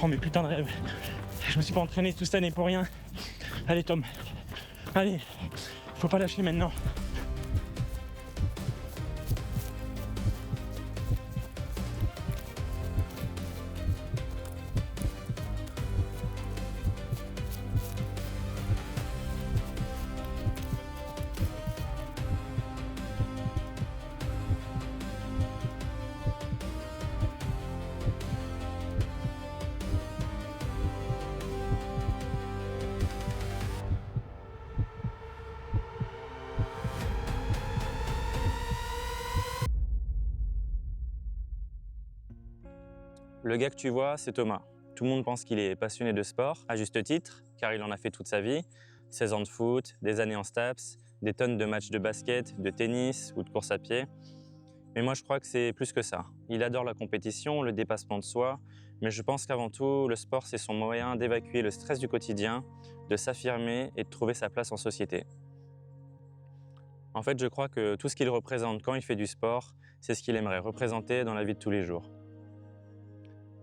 Oh mes putains de rêves. Je me suis pas entraîné toute cette année pour rien. Allez Tom, allez, faut pas lâcher maintenant. Le gars que tu vois, c'est Thomas. Tout le monde pense qu'il est passionné de sport, à juste titre, car il en a fait toute sa vie. 16 ans de foot, des années en STAPS, des tonnes de matchs de basket, de tennis ou de course à pied. Mais moi, je crois que c'est plus que ça. Il adore la compétition, le dépassement de soi, mais je pense qu'avant tout, le sport, c'est son moyen d'évacuer le stress du quotidien, de s'affirmer et de trouver sa place en société. En fait, je crois que tout ce qu'il représente quand il fait du sport, c'est ce qu'il aimerait représenter dans la vie de tous les jours.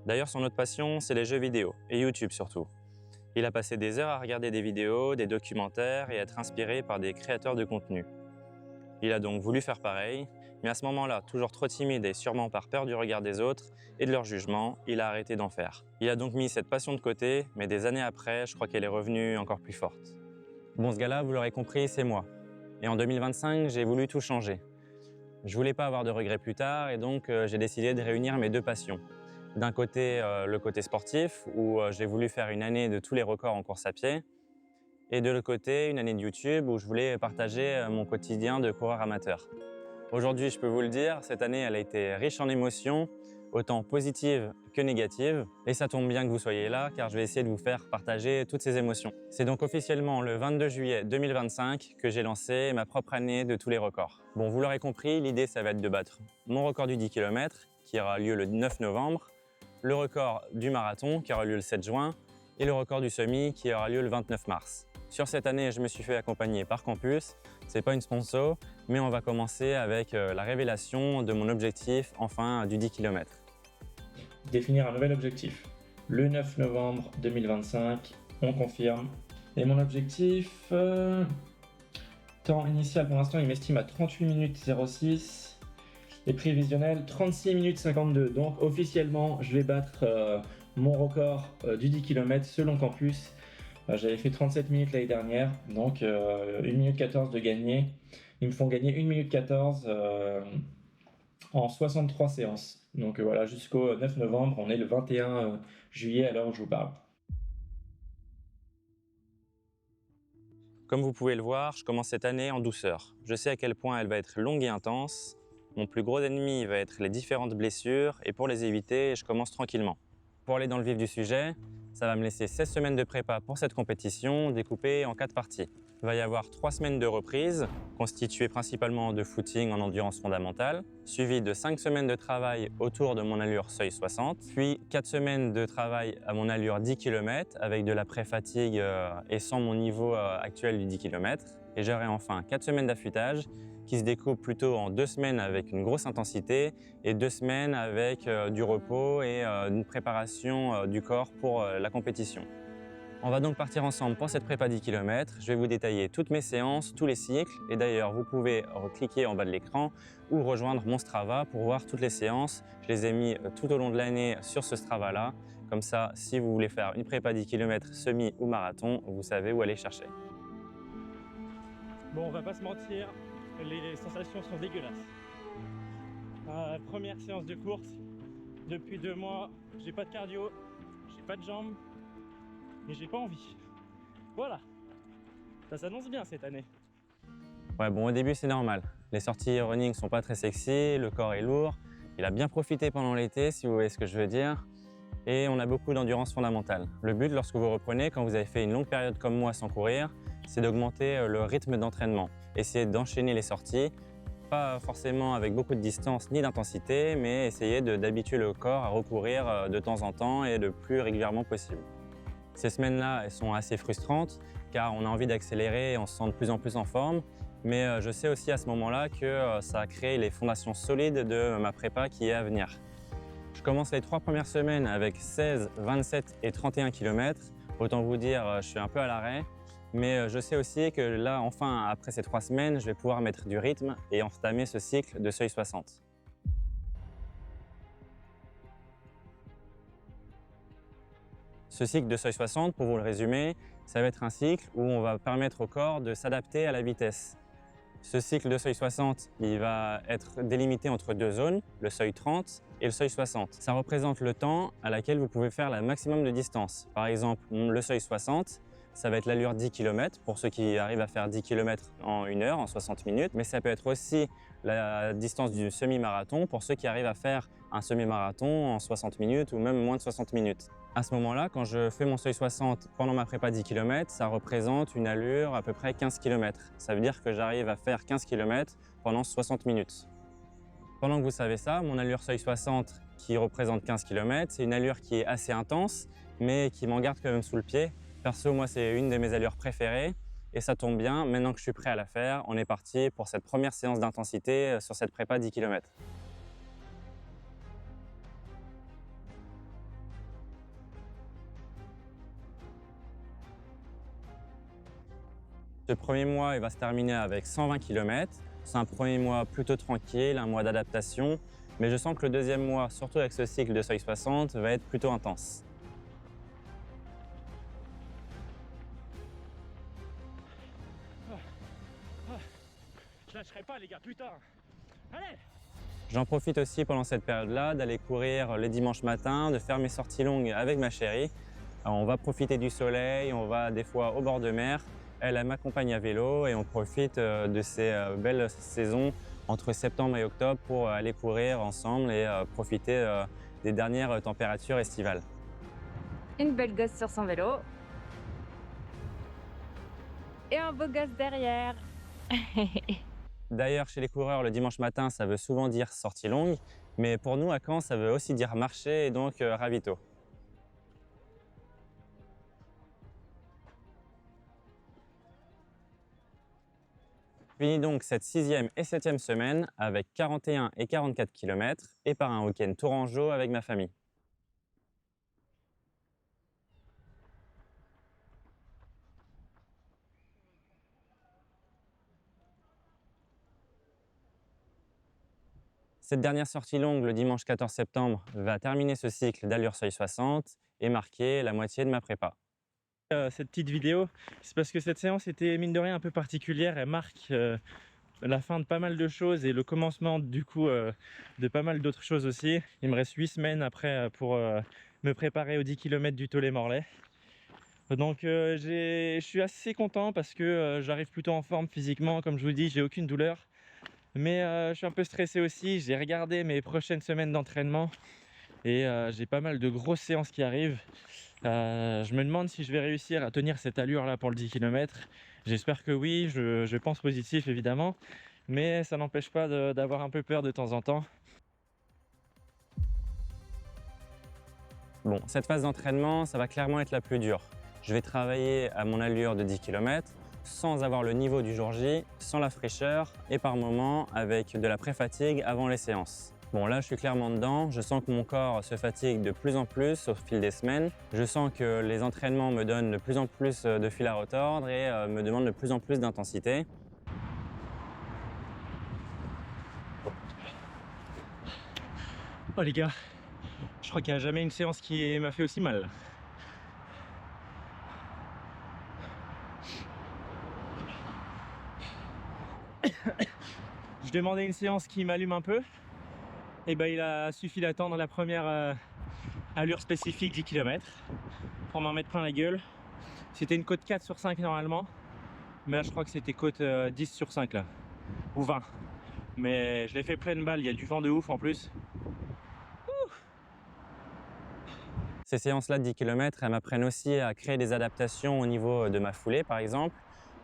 D'ailleurs, son autre passion, c'est les jeux vidéo, et YouTube surtout. Il a passé des heures à regarder des vidéos, des documentaires et à être inspiré par des créateurs de contenu. Il a donc voulu faire pareil, mais à ce moment-là, toujours trop timide et sûrement par peur du regard des autres et de leur jugement, il a arrêté d'en faire. Il a donc mis cette passion de côté, mais des années après, je crois qu'elle est revenue encore plus forte. Bon, ce gars-là, vous l'aurez compris, c'est moi. Et en 2025, j'ai voulu tout changer. Je voulais pas avoir de regrets plus tard et donc j'ai décidé de réunir mes deux passions. D'un côté, le côté sportif, où j'ai voulu faire une année de tous les records en course à pied. Et de l'autre côté, une année de YouTube, où je voulais partager mon quotidien de coureur amateur. Aujourd'hui, je peux vous le dire, cette année, elle a été riche en émotions, autant positives que négatives. Et ça tombe bien que vous soyez là, car je vais essayer de vous faire partager toutes ces émotions. C'est donc officiellement le 22 juillet 2025 que j'ai lancé ma propre année de tous les records. Bon, vous l'aurez compris, l'idée, ça va être de battre mon record du 10 km, qui aura lieu le 9 novembre, le record du marathon qui aura lieu le 7 juin et le record du semi qui aura lieu le 29 mars. Sur cette année, je me suis fait accompagner par Campus. C'est pas une sponsor, mais on va commencer avec la révélation de mon objectif, enfin, du 10 km. Définir un nouvel objectif. Le 9 novembre 2025, on confirme. Et mon objectif, temps initial pour l'instant, il m'estime à 38 minutes 06. Et prévisionnel, 36 minutes 52. Donc officiellement, je vais battre mon record du 10 km selon Campus. J'avais fait 37 minutes l'année dernière, donc 1 minute 14 de gagner. Ils me font gagner 1 minute 14 en 63 séances. Donc voilà, jusqu'au 9 novembre, on est le 21 juillet à l'heure où je vous parle. Comme vous pouvez le voir, je commence cette année en douceur. Je sais à quel point elle va être longue et intense. Mon plus gros ennemi va être les différentes blessures et pour les éviter, je commence tranquillement. Pour aller dans le vif du sujet, ça va me laisser 16 semaines de prépa pour cette compétition découpée en 4 parties. Il va y avoir 3 semaines de reprise, constituées principalement de footing en endurance fondamentale, suivies de 5 semaines de travail autour de mon allure seuil 60, puis 4 semaines de travail à mon allure 10 km avec de la pré-fatigue et sans mon niveau actuel du 10 km. Et j'aurai enfin 4 semaines d'affûtage qui se découpent plutôt en 2 semaines avec une grosse intensité et 2 semaines avec du repos et une préparation du corps pour la compétition. On va donc partir ensemble pour cette prépa 10 km. Je vais vous détailler toutes mes séances, tous les cycles. Et d'ailleurs, vous pouvez cliquer en bas de l'écran ou rejoindre mon Strava pour voir toutes les séances. Je les ai mis tout au long de l'année sur ce Strava-là. Comme ça, si vous voulez faire une prépa 10 km semi ou marathon, vous savez où aller chercher. Bon, on va pas se mentir, les sensations sont dégueulasses. Première séance de course, depuis 2 mois, j'ai pas de cardio, j'ai pas de jambes. Et j'ai pas envie. Voilà. Ça s'annonce bien cette année. Ouais, bon, au début, c'est normal. Les sorties running sont pas très sexy, le corps est lourd. Il a bien profité pendant l'été, si vous voyez ce que je veux dire. Et on a beaucoup d'endurance fondamentale. Le but, lorsque vous reprenez, quand vous avez fait une longue période comme moi sans courir, c'est d'augmenter le rythme d'entraînement. Essayer d'enchaîner les sorties, pas forcément avec beaucoup de distance ni d'intensité, mais essayer d'habituer le corps à recourir de temps en temps et le plus régulièrement possible. Ces semaines-là, elles sont assez frustrantes car on a envie d'accélérer et on se sent de plus en plus en forme. Mais je sais aussi à ce moment-là que ça a créé les fondations solides de ma prépa qui est à venir. Je commence les 3 premières semaines avec 16, 27 et 31 km. Autant vous dire, je suis un peu à l'arrêt. Mais je sais aussi que là, enfin, après ces 3 semaines, je vais pouvoir mettre du rythme et entamer ce cycle de seuil 60. Ce cycle de seuil 60, pour vous le résumer, ça va être un cycle où on va permettre au corps de s'adapter à la vitesse. Ce cycle de seuil 60, il va être délimité entre 2 zones, le seuil 30 et le seuil 60. Ça représente le temps à laquelle vous pouvez faire le maximum de distance. Par exemple, le seuil 60, ça va être l'allure 10 km pour ceux qui arrivent à faire 10 km en 1 heure, en 60 minutes. Mais ça peut être aussi la distance du semi-marathon pour ceux qui arrivent à faire un semi-marathon en 60 minutes ou même moins de 60 minutes. À ce moment-là, quand je fais mon seuil 60 pendant ma prépa 10 km, ça représente une allure à peu près 15 km. Ça veut dire que j'arrive à faire 15 km pendant 60 minutes. Pendant que vous savez ça, mon allure seuil 60 qui représente 15 km, c'est une allure qui est assez intense, mais qui m'en garde quand même sous le pied. Perso, moi, c'est une de mes allures préférées et ça tombe bien. Maintenant que je suis prêt à la faire, on est parti pour cette première séance d'intensité sur cette prépa 10 km. Ce premier mois, il va se terminer avec 120 km. C'est un premier mois plutôt tranquille, un mois d'adaptation, mais je sens que le deuxième mois, surtout avec ce cycle de seuil 60, va être plutôt intense. Je lâcherai pas les gars, putain. Allez! J'en profite aussi pendant cette période-là d'aller courir les dimanches matins, de faire mes sorties longues avec ma chérie. Alors, on va profiter du soleil, on va des fois au bord de mer. Elle m'accompagne à vélo et on profite de ces belles saisons entre septembre et octobre pour aller courir ensemble et profiter des dernières températures estivales. Une belle gosse sur son vélo. Et un beau gosse derrière. D'ailleurs, chez les coureurs, le dimanche matin, ça veut souvent dire sortie longue, mais pour nous, à Caen, ça veut aussi dire marché et donc ravito. Finis donc cette 6e et 7e semaine avec 41 et 44 km et par un week-end tourangeau avec ma famille. Cette dernière sortie longue, le dimanche 14 septembre, va terminer ce cycle d'allure seuil 60 et marquer la moitié de ma prépa. Cette petite vidéo, c'est parce que cette séance était mine de rien un peu particulière. Elle marque la fin de pas mal de choses et le commencement du coup de pas mal d'autres choses aussi. Il me reste 8 semaines après pour me préparer aux 10 km du Tollet-Morlaix. Donc je suis assez content parce que j'arrive plutôt en forme physiquement. Comme je vous dis, j'ai aucune douleur. Mais je suis un peu stressé aussi. J'ai regardé mes prochaines semaines d'entraînement et j'ai pas mal de grosses séances qui arrivent. Je me demande si je vais réussir à tenir cette allure là pour le 10 km. J'espère que oui, je pense positif évidemment, mais ça n'empêche pas d'avoir un peu peur de temps en temps. Bon, cette phase d'entraînement, ça va clairement être la plus dure. Je vais travailler à mon allure de 10 km sans avoir le niveau du jour J, sans la fraîcheur et par moments avec de la pré-fatigue avant les séances. Bon, là, je suis clairement dedans. Je sens que mon corps se fatigue de plus en plus au fil des semaines. Je sens que les entraînements me donnent de plus en plus de fil à retordre et me demandent de plus en plus d'intensité. Oh les gars, je crois qu'il n'y a jamais une séance qui m'a fait aussi mal. Je demandais une séance qui m'allume un peu. Et ben il a suffi d'attendre la première allure spécifique 10 km pour m'en mettre plein la gueule. C'était une côte 4 sur 5 normalement, mais là je crois que c'était côte 10 sur 5 là, ou 20. Mais je l'ai fait pleine balle, il y a du vent de ouf en plus. Ces séances-là de 10 km, elles m'apprennent aussi à créer des adaptations au niveau de ma foulée par exemple,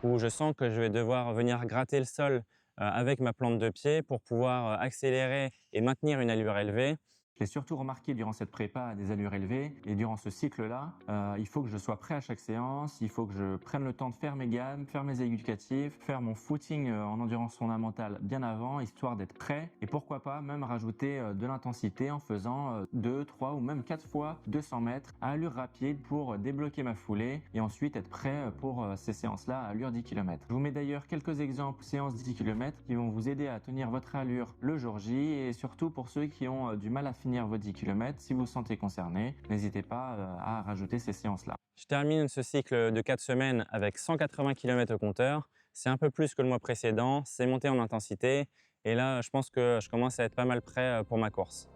où je sens que je vais devoir venir gratter le sol avec ma plante de pied pour pouvoir accélérer et maintenir une allure élevée. Je l'ai surtout remarqué durant cette prépa à des allures élevées et durant ce cycle-là, il faut que je sois prêt à chaque séance, il faut que je prenne le temps de faire mes gammes, faire mes éducatifs, faire mon footing en endurance fondamentale bien avant, histoire d'être prêt et pourquoi pas même rajouter de l'intensité en faisant 2, 3 ou même 4 fois 200 mètres à allure rapide pour débloquer ma foulée et ensuite être prêt pour ces séances-là à allure 10 km. Je vous mets d'ailleurs quelques exemples séances 10 km qui vont vous aider à tenir votre allure le jour J et surtout pour ceux qui ont du mal à finir vos 10 km, si vous vous sentez concerné, n'hésitez pas à rajouter ces séances-là. Je termine ce cycle de 4 semaines avec 180 km au compteur. C'est un peu plus que le mois précédent, c'est monté en intensité et là je pense que je commence à être pas mal prêt pour ma course.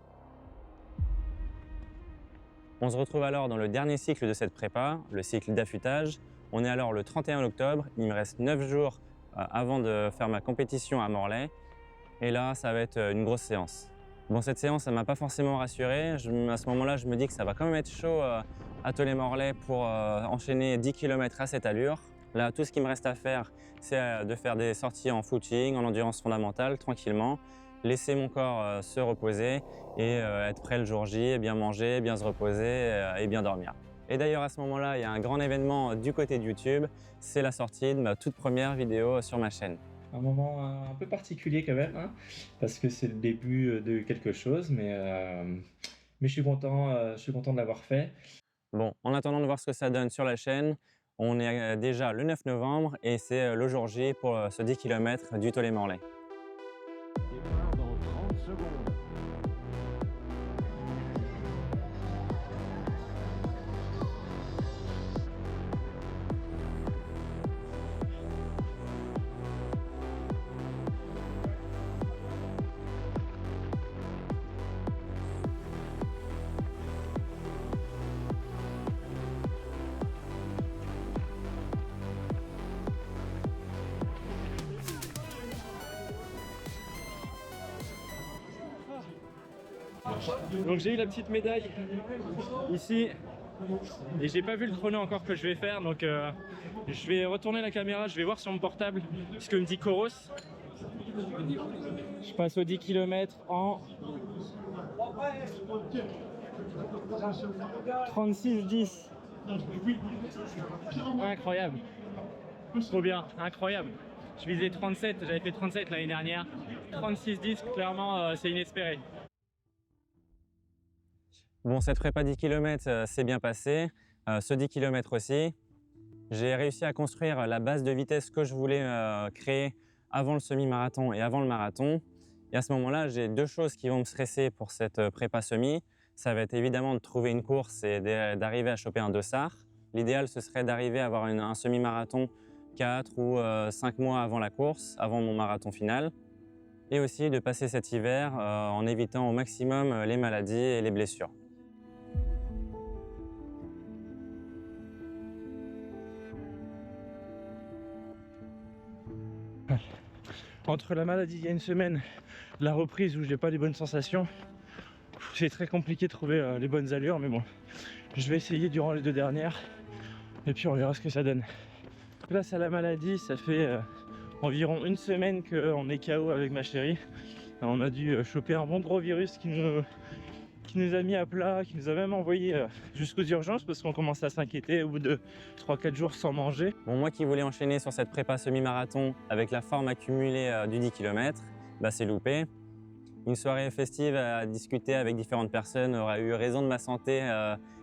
On se retrouve alors dans le dernier cycle de cette prépa, le cycle d'affûtage. On est alors le 31 octobre, il me reste 9 jours avant de faire ma compétition à Morlaix et là ça va être une grosse séance. Bon, cette séance, ça ne m'a pas forcément rassuré. À ce moment-là, je me dis que ça va quand même être chaud à Tollet-Morlaix pour enchaîner 10 km à cette allure. Là, tout ce qui me reste à faire, c'est de faire des sorties en footing, en endurance fondamentale, tranquillement, laisser mon corps se reposer et être prêt le jour J, bien manger, bien se reposer et bien dormir. Et d'ailleurs, à ce moment-là, il y a un grand événement du côté de YouTube. C'est la sortie de ma toute première vidéo sur ma chaîne. Un moment un peu particulier quand même, hein, parce que c'est le début de quelque chose, mais je suis content de l'avoir fait. Bon, en attendant de voir ce que ça donne sur la chaîne, on est déjà le 9 novembre et c'est le jour J pour ce 10 km du Tollet-Morlaix. Départ dans 30 secondes. Donc j'ai eu la petite médaille ici et j'ai pas vu le chrono encore que je vais faire, donc je vais retourner la caméra, je vais voir sur mon portable ce que me dit Coros. Je passe aux 10 km en 36-10. Incroyable, trop bien, incroyable. Je visais 37, j'avais fait 37 l'année dernière. 36-10, clairement c'est inespéré. Bon, cette prépa 10 km s'est bien passée, ce 10 km aussi. J'ai réussi à construire la base de vitesse que je voulais créer avant le semi-marathon et avant le marathon. Et à ce moment-là, j'ai deux choses qui vont me stresser pour cette prépa semi. Ça va être évidemment de trouver une course et d'arriver à choper un dossard. L'idéal, ce serait d'arriver à avoir un semi-marathon 4 ou 5 mois avant la course, avant mon marathon final. Et aussi de passer cet hiver en évitant au maximum les maladies et les blessures. Entre la maladie il y a une semaine, la reprise où j'ai pas les bonnes sensations, c'est très compliqué de trouver les bonnes allures, mais bon, je vais essayer durant les deux dernières et puis on verra ce que ça donne. Place à la maladie, ça fait environ une semaine qu'on est KO avec ma chérie. On a dû choper un bon gros virus qui nous a mis à plat, qui nous a même envoyé jusqu'aux urgences parce qu'on commençait à s'inquiéter au bout de 3-4 jours sans manger. Bon, moi qui voulais enchaîner sur cette prépa semi-marathon avec la forme accumulée du 10 km, bah c'est loupé. Une soirée festive à discuter avec différentes personnes aurait eu raison de ma santé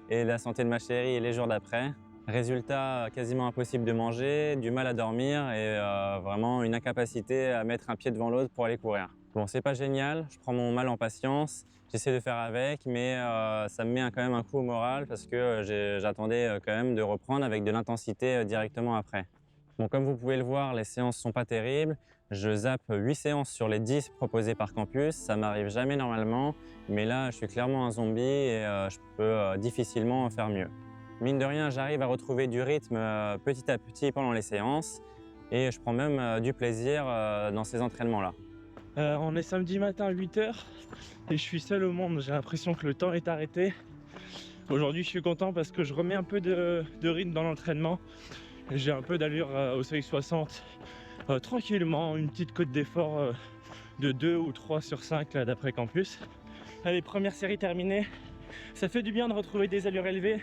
et de la santé de ma chérie et les jours d'après. Résultat, quasiment impossible de manger, du mal à dormir et vraiment une incapacité à mettre un pied devant l'autre pour aller courir. Bon, c'est pas génial, je prends mon mal en patience, j'essaie de faire avec, mais ça me met quand même un coup au moral parce que j'attendais quand même de reprendre avec de l'intensité directement après. Bon, comme vous pouvez le voir, les séances sont pas terribles. Je zappe 8 séances sur les 10 proposées par campus, ça m'arrive jamais normalement, mais là je suis clairement un zombie et je peux difficilement en faire mieux. Mine de rien, j'arrive à retrouver du rythme petit à petit pendant les séances et je prends même du plaisir dans ces entraînements-là. On est samedi matin à 8 h et je suis seul au monde, j'ai l'impression que le temps est arrêté. Aujourd'hui je suis content parce que je remets un peu de rythme dans l'entraînement. J'ai un peu d'allure au seuil 60 tranquillement, une petite cote d'effort de 2 ou 3 sur 5 d'après campus. Allez, première série terminée. Ça fait du bien de retrouver des allures élevées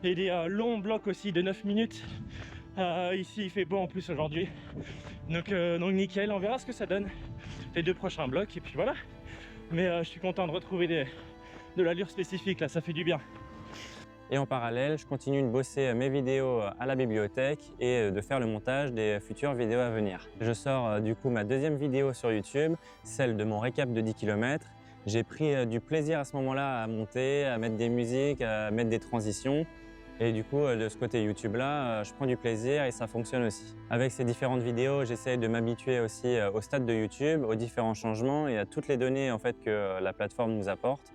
et des longs blocs aussi de 9 minutes. Ici il fait beau en plus aujourd'hui. Donc nickel, on verra ce que ça donne les 2 prochains blocs et puis voilà. Mais je suis content de retrouver de l'allure spécifique là, ça fait du bien. Et en parallèle, je continue de bosser mes vidéos à la bibliothèque et de faire le montage des futures vidéos à venir. Je sors du coup ma deuxième vidéo sur YouTube, celle de mon récap de 10 km. J'ai pris du plaisir à ce moment-là à monter, à mettre des musiques, à mettre des transitions. Et du coup, de ce côté YouTube là, je prends du plaisir et ça fonctionne aussi. Avec ces différentes vidéos, j'essaie de m'habituer aussi au stade de YouTube, aux différents changements et à toutes les données en fait que la plateforme nous apporte,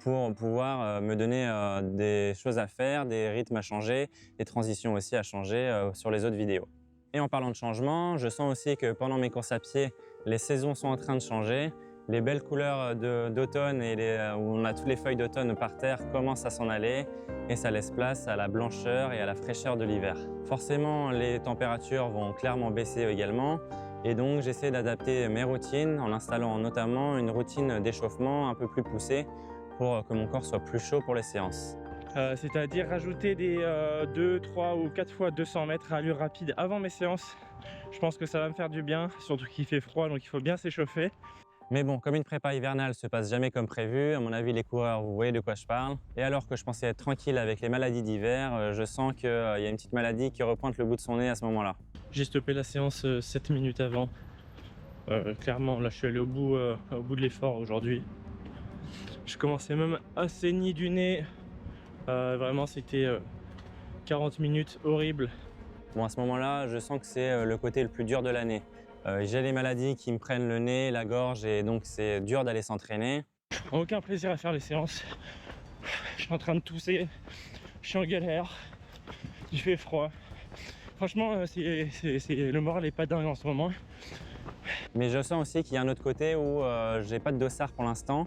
pour pouvoir me donner des choses à faire, des rythmes à changer, des transitions aussi à changer sur les autres vidéos. Et en parlant de changement, je sens aussi que pendant mes courses à pied, les saisons sont en train de changer. Les belles couleurs d'automne où on a toutes les feuilles d'automne par terre commencent à s'en aller et ça laisse place à la blancheur et à la fraîcheur de l'hiver. Forcément, les températures vont clairement baisser également et donc j'essaie d'adapter mes routines en installant notamment une routine d'échauffement un peu plus poussée pour que mon corps soit plus chaud pour les séances. C'est-à-dire rajouter des 2, 3 ou 4 fois 200 mètres à allure rapide avant mes séances. Je pense que ça va me faire du bien, surtout qu'il fait froid donc il faut bien s'échauffer. Mais bon, comme une prépa hivernale se passe jamais comme prévu, à mon avis les coureurs, vous voyez de quoi je parle. Et alors que je pensais être tranquille avec les maladies d'hiver, je sens qu'il y a une petite maladie qui repointe le bout de son nez à ce moment-là. J'ai stoppé la séance 7 minutes avant. Clairement, là je suis allé au bout de l'effort aujourd'hui. Je commençais même à saigner du nez. Vraiment, c'était 40 minutes horribles. Bon, à ce moment-là, je sens que c'est le côté le plus dur de l'année. J'ai les maladies qui me prennent le nez, la gorge et donc c'est dur d'aller s'entraîner. Aucun plaisir à faire les séances. Je suis en train de tousser, je suis en galère, il fait froid. Franchement, le moral n'est pas dingue en ce moment. Mais je sens aussi qu'il y a un autre côté où j'ai pas de dossard pour l'instant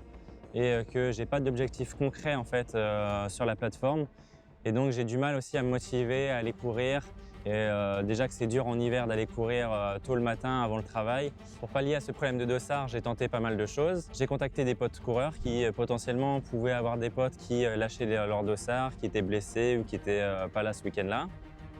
et que j'ai pas d'objectif concret en fait sur la plateforme. Et donc j'ai du mal aussi à me motiver à aller courir. Et déjà que c'est dur en hiver d'aller courir tôt le matin avant le travail. Pour pallier à ce problème de dossard, j'ai tenté pas mal de choses. J'ai contacté des potes coureurs qui potentiellement pouvaient avoir des potes qui lâchaient leur dossard, qui étaient blessés ou qui n'étaient pas là ce week-end-là.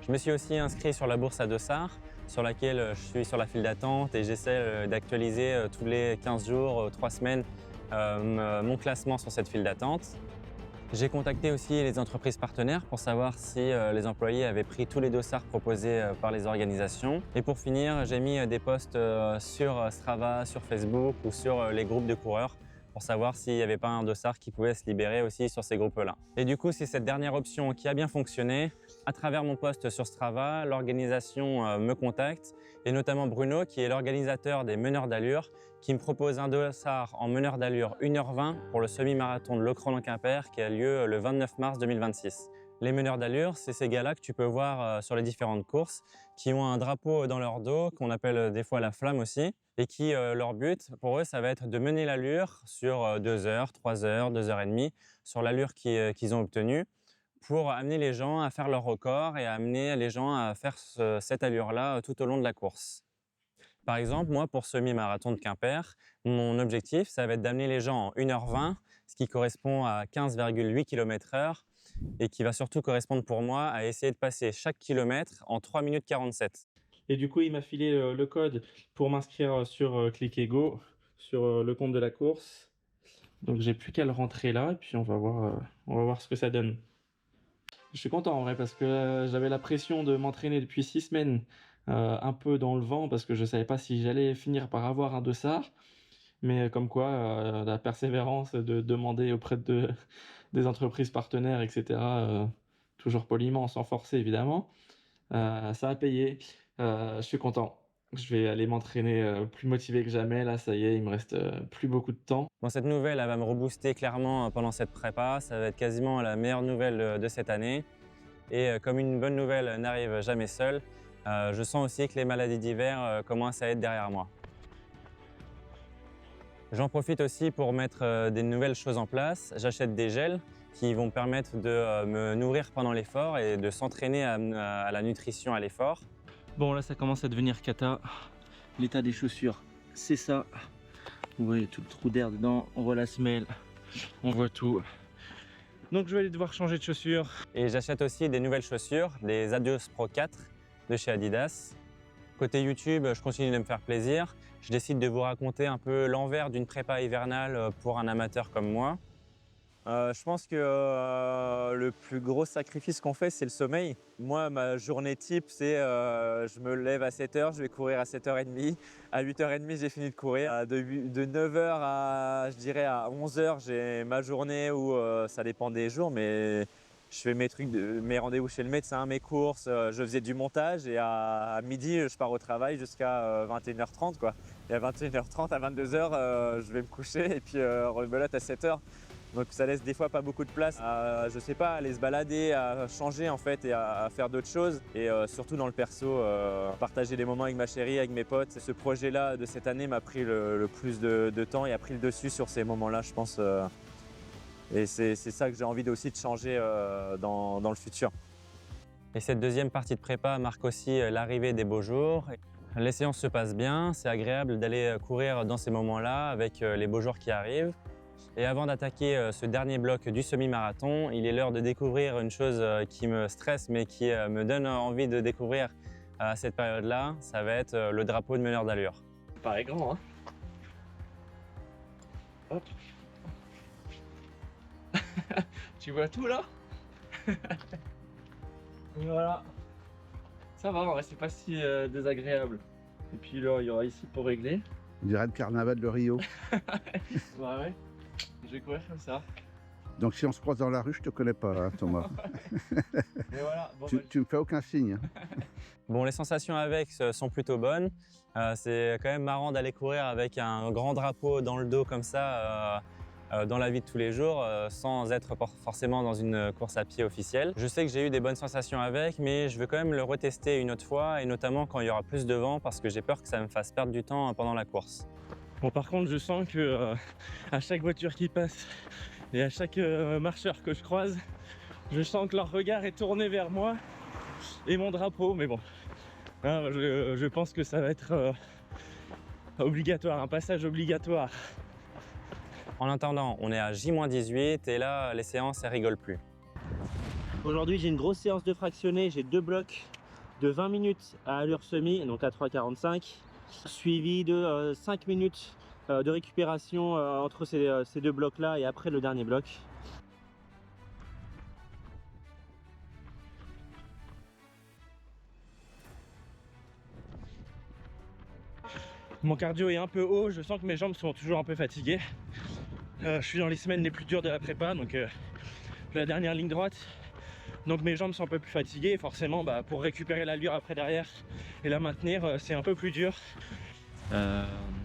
Je me suis aussi inscrit sur la bourse à dossard, sur laquelle je suis sur la file d'attente et j'essaie d'actualiser tous les 15 jours, 3 semaines, mon classement sur cette file d'attente. J'ai contacté aussi les entreprises partenaires pour savoir si les employés avaient pris tous les dossards proposés par les organisations. Et pour finir, j'ai mis des posts sur Strava, sur Facebook ou sur les groupes de coureurs pour savoir s'il n'y avait pas un dossard qui pouvait se libérer aussi sur ces groupes-là. Et du coup, c'est cette dernière option qui a bien fonctionné. À travers mon post sur Strava, l'organisation me contacte et notamment Bruno, qui est l'organisateur des meneurs d'allure, qui me propose un dossard en meneur d'allure 1h20 pour le semi-marathon de Locronan-Quimper qui a lieu le 29 mars 2026. Les meneurs d'allure, c'est ces gars-là que tu peux voir sur les différentes courses, qui ont un drapeau dans leur dos, qu'on appelle des fois la flamme aussi, et qui, leur but, pour eux, ça va être de mener l'allure sur 2 heures, 3 heures, 2 heures et demie, sur l'allure qu'ils ont obtenue, pour amener les gens à faire leur record et amener les gens à faire cette allure-là tout au long de la course. Par exemple, moi, pour ce semi-marathon de Quimper, mon objectif, ça va être d'amener les gens en 1h20, ce qui correspond à 15,8 km/h et qui va surtout correspondre pour moi à essayer de passer chaque kilomètre en 3 minutes 47. Et du coup, il m'a filé le code pour m'inscrire sur Click et Go, sur le compte de la course. Donc, j'ai plus qu'à le rentrer là et puis on va voir ce que ça donne. Je suis content en vrai parce que j'avais la pression de m'entraîner depuis 6 semaines un peu dans le vent parce que je savais pas si j'allais finir par avoir un dossard. Mais comme quoi, la persévérance de demander auprès des entreprises partenaires, etc., toujours poliment, sans forcer évidemment, ça a payé. Je suis content. Je vais aller m'entraîner plus motivé que jamais. Là, ça y est, il me reste plus beaucoup de temps. Bon, cette nouvelle, elle va me rebooster clairement pendant cette prépa. Ça va être quasiment la meilleure nouvelle de cette année. Et comme une bonne nouvelle n'arrive jamais seule, je sens aussi que les maladies d'hiver commencent à être derrière moi. J'en profite aussi pour mettre des nouvelles choses en place. J'achète des gels qui vont me permettre de me nourrir pendant l'effort et de s'entraîner à la nutrition à l'effort. Bon, là, ça commence à devenir cata. L'état des chaussures, c'est ça. Vous voyez tout le trou d'air dedans. On voit la semelle. on voit tout. Donc je vais aller devoir changer de chaussures. Et j'achète aussi des nouvelles chaussures, des Adios Pro 4 de chez Adidas. Côté YouTube, je continue de me faire plaisir. Je décide de vous raconter un peu l'envers d'une prépa hivernale pour un amateur comme moi. Je pense que le plus gros sacrifice qu'on fait, c'est le sommeil. Moi, ma journée type, c'est je me lève à 7h, je vais courir à 7h30. À 8h30, j'ai fini de courir. De 9h à, je dirais, à 11h, j'ai ma journée où ça dépend des jours, mais je fais mes trucs, mes rendez-vous chez le médecin, mes courses. Je faisais du montage et à midi, je pars au travail jusqu'à 21h30, quoi. Et à 21h30, à 22h, je vais me coucher et puis rebelote à 7h. Donc ça laisse des fois pas beaucoup de place à, je sais pas, aller se balader, à changer en fait et à faire d'autres choses. Et surtout dans le perso, partager des moments avec ma chérie, avec mes potes. Ce projet-là de cette année m'a pris le plus de temps et a pris le dessus sur ces moments-là, je pense. Et c'est ça que j'ai envie aussi de changer dans le futur. Et cette deuxième partie de prépa marque aussi l'arrivée des beaux jours. Les séances se passent bien, c'est agréable d'aller courir dans ces moments-là avec les beaux jours qui arrivent. Et avant d'attaquer ce dernier bloc du semi-marathon, il est l'heure de découvrir une chose qui me stresse mais qui me donne envie de découvrir à cette période-là. Ça va être le drapeau de meneur d'allure. Ça paraît grand, hein. Hop. Tu vois tout là? Voilà. Ça va, en vrai, c'est pas si désagréable. Et puis là, il y aura ici pour régler. On dirait le carnaval de Rio. Bah ouais. Je vais courir comme ça. Donc si on se croise dans la rue, je te connais pas, hein, Thomas. Et voilà. Bon, tu me fais aucun signe. Bon, les sensations avec sont plutôt bonnes. C'est quand même marrant d'aller courir avec un grand drapeau dans le dos comme ça dans la vie de tous les jours sans être forcément dans une course à pied officielle. Je sais que j'ai eu des bonnes sensations avec, mais je veux quand même le retester une autre fois et notamment quand il y aura plus de vent parce que j'ai peur que ça me fasse perdre du temps pendant la course. Bon, par contre, je sens que à chaque voiture qui passe et à chaque marcheur que je croise, je sens que leur regard est tourné vers moi et mon drapeau. Mais bon, hein, je pense que ça va être obligatoire, un passage obligatoire. En attendant, on est à J-18 et là, les séances, elles rigolent plus. Aujourd'hui, j'ai une grosse séance de fractionné. J'ai 2 blocs de 20 minutes à allure semi, donc à 3,45. Suivi de 5 minutes de récupération entre ces 2 blocs là et après le dernier bloc. Mon cardio est un peu haut, je sens que mes jambes sont toujours un peu fatiguées. Je suis dans les semaines les plus dures de la prépa, donc la dernière ligne droite. Donc mes jambes sont un peu plus fatiguées, forcément pour récupérer l'allure après derrière et la maintenir, c'est un peu plus dur.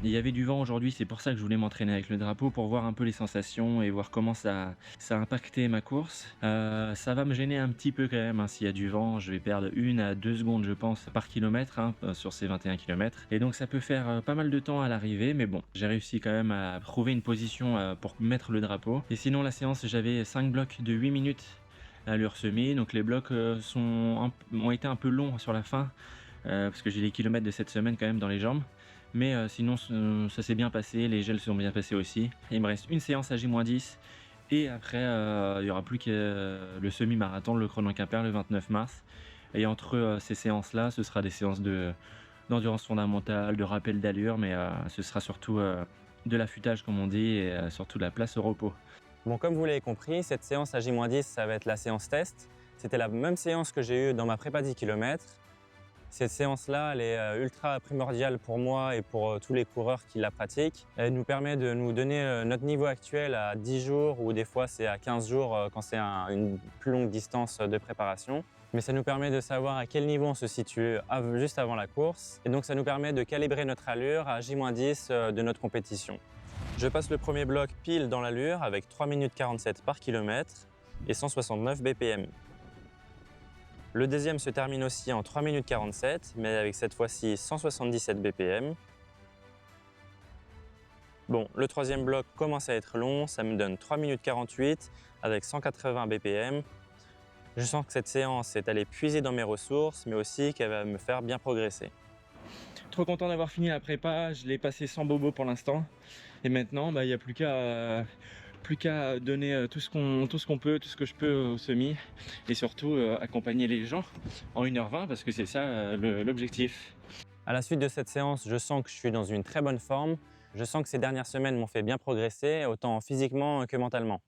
Il y avait du vent aujourd'hui, c'est pour ça que je voulais m'entraîner avec le drapeau pour voir un peu les sensations et voir comment ça a impacté ma course. Ça va me gêner un petit peu quand même, hein. S'il y a du vent, je vais perdre 1 à 2 secondes je pense par kilomètre sur ces 21 km. Et donc ça peut faire pas mal de temps à l'arrivée, mais bon, j'ai réussi quand même à trouver une position pour mettre le drapeau. Et sinon la séance, j'avais 5 blocs de 8 minutes à allure semi, donc les blocs ont été un peu longs sur la fin parce que j'ai les kilomètres de cette semaine quand même dans les jambes. Mais sinon ça s'est bien passé, les gels se sont bien passés aussi. Il me reste une séance à J-10 et après il n'y aura plus que le semi-marathon, le chrono Quimper le 29 mars. Et entre ces séances là, ce sera des séances d'endurance fondamentale, de rappel d'allure, mais ce sera surtout de l'affûtage comme on dit et surtout de la place au repos. Bon, comme vous l'avez compris, cette séance à J-10, ça va être la séance test. C'était la même séance que j'ai eue dans ma prépa 10 km. Cette séance-là, elle est ultra primordiale pour moi et pour tous les coureurs qui la pratiquent. Elle nous permet de nous donner notre niveau actuel à 10 jours ou des fois c'est à 15 jours quand c'est une plus longue distance de préparation. Mais ça nous permet de savoir à quel niveau on se situe juste avant la course. Et donc ça nous permet de calibrer notre allure à J-10 de notre compétition. Je passe le premier bloc pile dans l'allure avec 3 minutes 47 par kilomètre et 169 BPM. Le deuxième se termine aussi en 3 minutes 47, mais avec cette fois-ci 177 BPM. Bon, le troisième bloc commence à être long, ça me donne 3 minutes 48 avec 180 BPM. Je sens que cette séance est allée puiser dans mes ressources, mais aussi qu'elle va me faire bien progresser. Trop content d'avoir fini la prépa, je l'ai passé sans bobo pour l'instant. Et maintenant, il n'y a plus qu'à plus qu'à donner tout ce qu'on peut, tout ce que je peux au semi et surtout accompagner les gens en 1h20 parce que c'est ça l'objectif. À la suite de cette séance, je sens que je suis dans une très bonne forme. Je sens que ces dernières semaines m'ont fait bien progresser, autant physiquement que mentalement.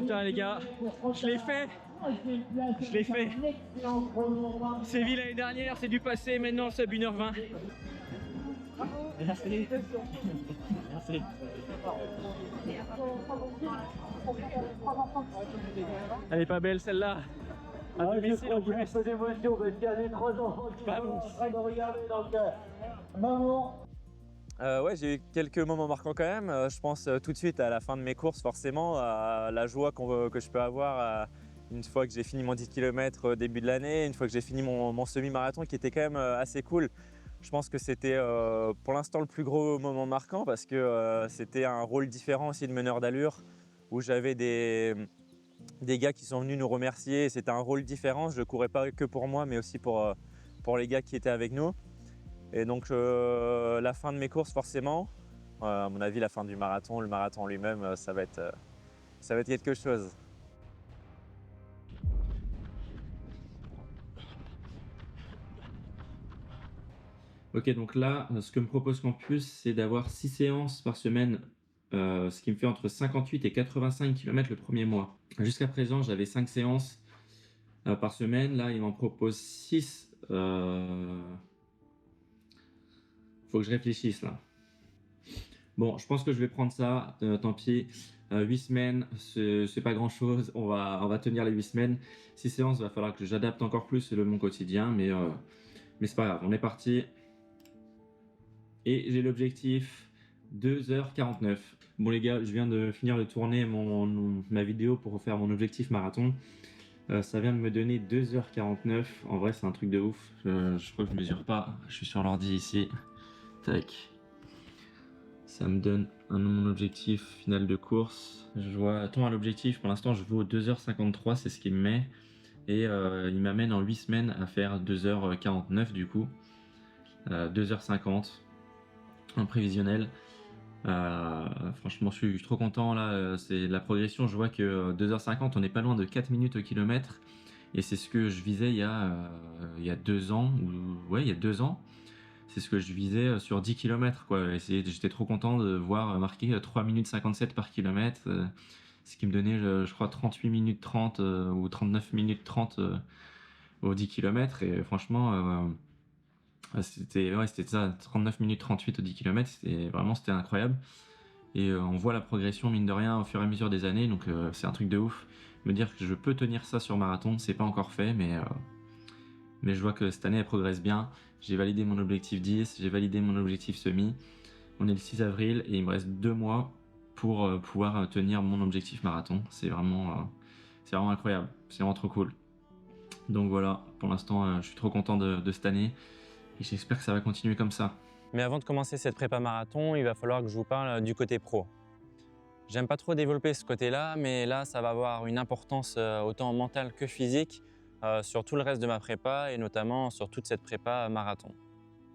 Putain les gars, je l'ai fait. Je l'ai fait. Séville l'année dernière, c'est du passé, maintenant sub 1h20. Merci. Merci. Elle est pas belle celle-là. À domicile en plus. d'émotion parce qu'il y a des 3 enfants qui sont en train de regarder donc maman. Ouais, j'ai eu quelques moments marquants quand même. Je pense tout de suite à la fin de mes courses, forcément, à la joie que je peux avoir une fois que j'ai fini mon 10 km début de l'année, une fois que j'ai fini mon semi-marathon qui était quand même assez cool. Je pense que c'était pour l'instant le plus gros moment marquant parce que c'était un rôle différent aussi de meneur d'allure où j'avais des gars qui sont venus nous remercier. C'était un rôle différent, je ne courais pas que pour moi mais aussi pour les gars qui étaient avec nous. Et donc la fin de mes courses forcément, à mon avis la fin du marathon, le marathon lui-même, ça va être quelque chose. Ok, donc là, ce que me propose Campus, c'est d'avoir 6 séances par semaine, ce qui me fait entre 58 et 85 km le premier mois. Jusqu'à présent, j'avais 5 séances par semaine. Là, il m'en propose 6. Faut que je réfléchisse là. Bon, je pense que je vais prendre ça, tant pis. 8 semaines, c'est pas grand chose. On va tenir les 8 semaines. 6 séances, il va falloir que j'adapte encore plus mon quotidien, mais c'est pas grave, on est parti. Et j'ai l'objectif 2h49. Bon les gars, je viens de finir de tourner ma vidéo pour faire mon objectif marathon. Ça vient de me donner 2h49. En vrai, c'est un truc de ouf. Je crois que je mesure pas. Je suis sur l'ordi ici. Tac. Ça me donne mon objectif final de course. Je vois tant à l'objectif. Pour l'instant, je vaux 2h53, c'est ce qu'il me met. Et il m'amène en 8 semaines à faire 2h49 du coup. 2h50 en prévisionnel. Franchement, je suis trop content là. C'est la progression. Je vois que 2h50, on n'est pas loin de 4 minutes au kilomètre. Et c'est ce que je visais il y a 2 ans. Ouais, il y a 2 ans. C'est ce que je visais sur 10 km. J'étais trop content de voir marquer 3 minutes 57 par kilomètre. Ce qui me donnait, je crois, 38 minutes 30 ou 39 minutes 30 aux 10 km. Et franchement, c'était ça, 39 minutes 38 aux 10 km. C'était incroyable. Et on voit la progression, mine de rien, au fur et à mesure des années. Donc c'est un truc de ouf. Me dire que je peux tenir ça sur marathon, c'est pas encore fait, mais je vois que cette année, elle progresse bien. J'ai validé mon objectif 10, j'ai validé mon objectif semi. On est le 6 avril et il me reste 2 mois pour pouvoir tenir mon objectif marathon. C'est vraiment incroyable, c'est vraiment trop cool. Donc voilà, pour l'instant, je suis trop content de cette année et j'espère que ça va continuer comme ça. Mais avant de commencer cette prépa marathon, il va falloir que je vous parle du côté pro. J'aime pas trop développer ce côté-là, mais là, ça va avoir une importance autant mentale que physique sur tout le reste de ma prépa et notamment sur toute cette prépa marathon.